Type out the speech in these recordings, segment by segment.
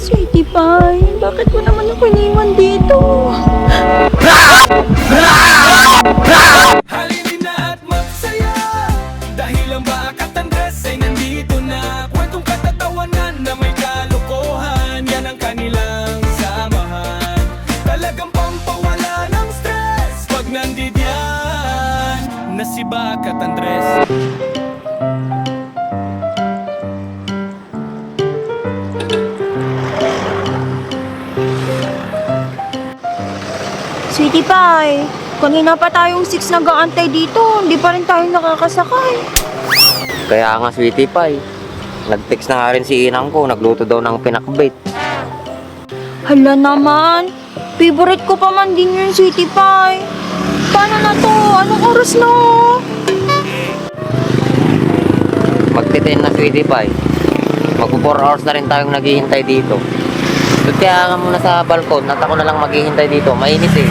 Sweetie Pie, bakit mo naman ako iniwan dito? Halinin na at magsaya dahil ang Bakat Andres ay nandito na. Kwentong katatawanan na may kalokohan, yan ang kanilang samahan. Talagang pampawala ng stress pag nandidyan na si Bakat Andres. Sweetie Pie, kanina pa tayong 6 nag-aantay dito, hindi pa rin tayo nakakasakay. Kaya nga, Sweetie Pie, nag-text na nga rin si inang ko, nagluto daw ng pinakbit. Hala naman, favorite ko pa man din yung Sweetie Pie. Paano na to? Anong oras na? Magti-10 na, Sweetie Pie. Magpo 4 hours na rin tayong naghihintay dito. Doon kaya nga muna sa balkon at ako na lang maghihintay dito. Mainit eh.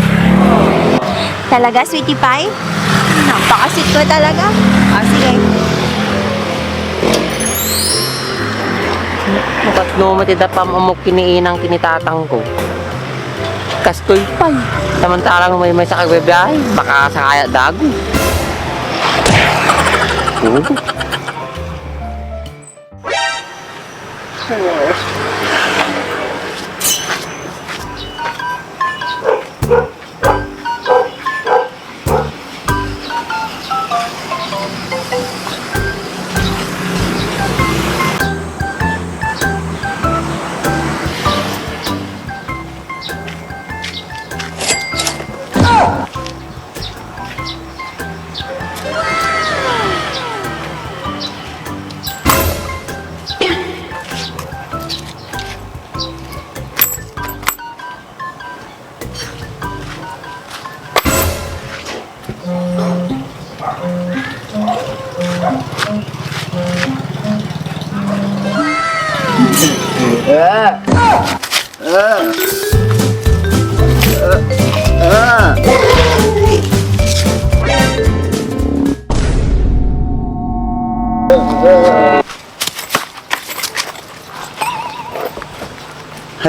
Talaga, Sweetie Pie? Napakasit ko talaga. Sige. Ba't numatida pa mamuk kiniinang kinitatang ko? Kastoy pa eh. Samantalang may sa kagbibiyahe, baka sa kaya dago.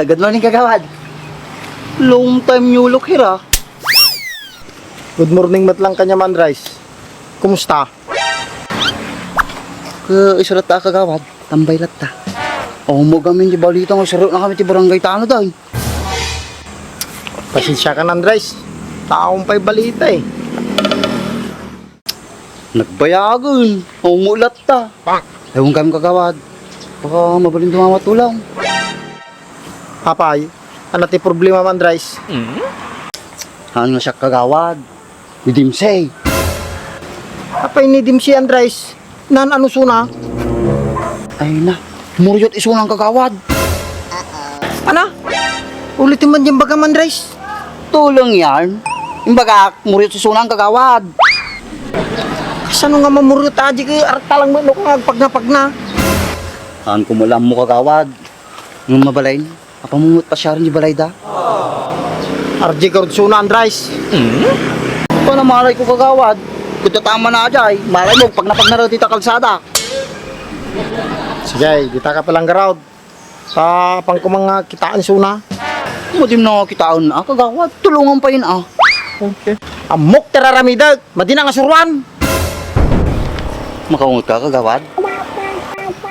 Good morning, kagawad. Long time new look here, ah. Good morning matlang kanya man, Rice. Kumusta? Isulat ta, kagawad. Tambay lat ta. Mo gamin di balita nga sarap na kami ti barangay tano dahi. Pasensya ka nan, Rice. Taong pa'y balita eh. Nagbayagan. Umulat ta. Ewan kami, kagawad. Baka mabalin dumamatulang. Papay, ano ti problema man, Rice? Ano siya, kagawad? Idimsay. Papay ni Dimsi and Rice. Nan ano suna? Ay na, muryot isunang kagawad. Ana? Ulitin man yung baga man, Rice. Tulong yan. Imbaga, muryot isunang kagawad. Kasano nga mamuryot aji kay artalang mo ko nga pagna. Saan ko malam mo, kagawad? Nung mabalay, apamungot pa siya rin di balay da. RJ Gord suna and Rice. Ito na malay ko, kagawad. Kung tatama na ajay, malay mo pag napagnaraw dito kalsada. Sige, di ta ka palang garaw. Sa pang ko mga kitaan suna. Madim na kitaan na, kagawad. Tulungan pa yun, ah. Okay. Amok teraramidag, madina nga surwan. Makaungot ka, kagawad.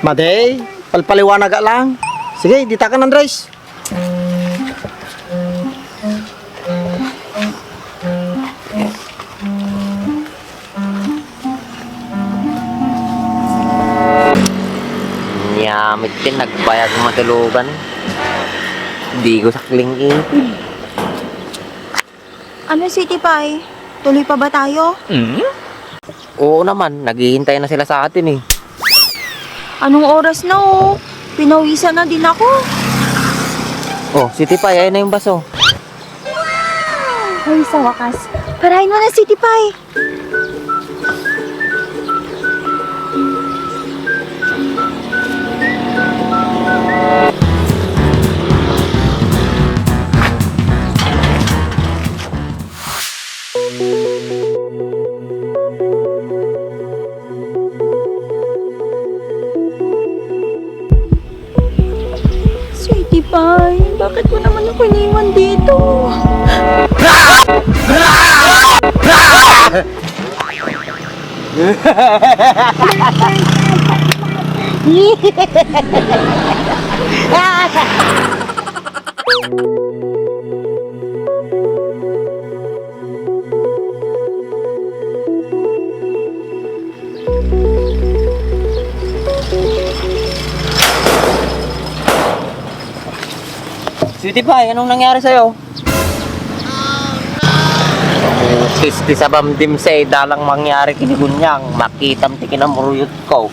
Maday, palpaliwanag lang. Sige, di ta ka nan, Rice. Nyamit din, nagbayag ng matulugan. Di ko sakling ipin. Ano, Sweetie Pie? Tuloy pa ba tayo? Oo naman, naghihintay na sila sa atin eh. Anong oras na oh? Pinawisan na din ako. Oh, Sweetie Pie, ayun na yung baso. Ay, sa wakas. Parahin mo na, Sweetie Pie. Pai. Bakit mo naman ako iniwan dito? Sweetie Pie, anong nangyari sa'yo? Kisti sa bamdim say, dalang mangyari kinigunyang, makitam ti kinamuruyot ko.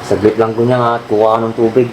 Saglit lang ko niya nga at kuha ng tubig.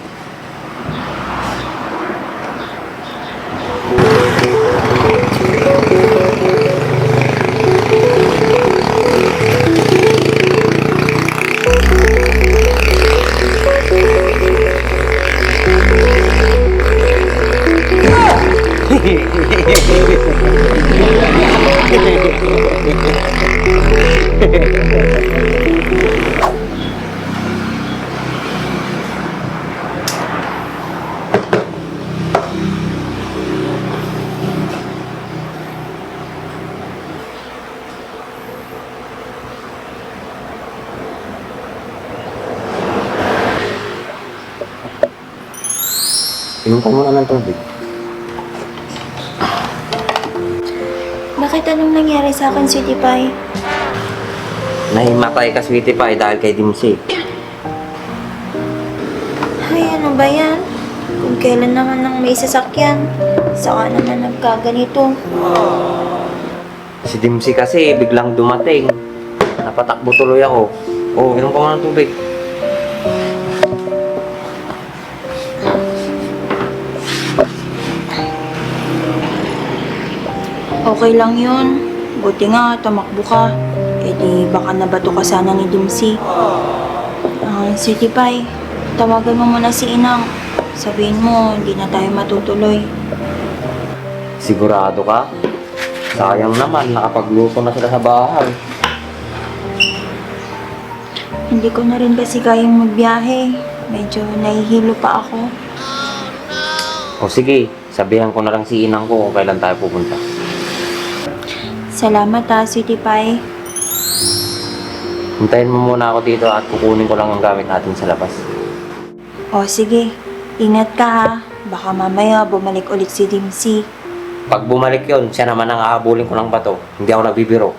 Inom ka muna ng tubig. Bakit anong nangyari sa akin, Sweetie Pie? Nahimatay ka, Sweetie Pie, dahil kay Dimsy. Ay, ano ba yan? Kung kailan naman nang may sasakyan, saka naman nagkaganito. Si Dimsy kasi biglang dumating. Napatakbo tuloy ako. Oh, inom ka muna ng tubig. Okay lang yun. Buti nga, tumakbo ka. Eh di, baka nabato ka sana ni Dimsy. Sweetie Pie, tawagan mo muna si Inang. Sabihin mo, hindi na tayo matutuloy. Sigurado ka? Sayang naman, nakapagluto na sila sa bahay. Hindi ko na rin kasi kayang magbiyahe. Medyo nahihilo pa ako. O sige, sabihan ko na lang si Inang ko kung kailan tayo pupunta. Salamat Sweetie Pie. Hintayin mo muna ako dito at kukunin ko lang ang gamit natin sa labas. O sige, ingat ka ha. Baka mamaya bumalik ulit si Dimsy. Pag bumalik yon, siya naman ang ahabulin ko ng bato. Hindi ako nagbibiro.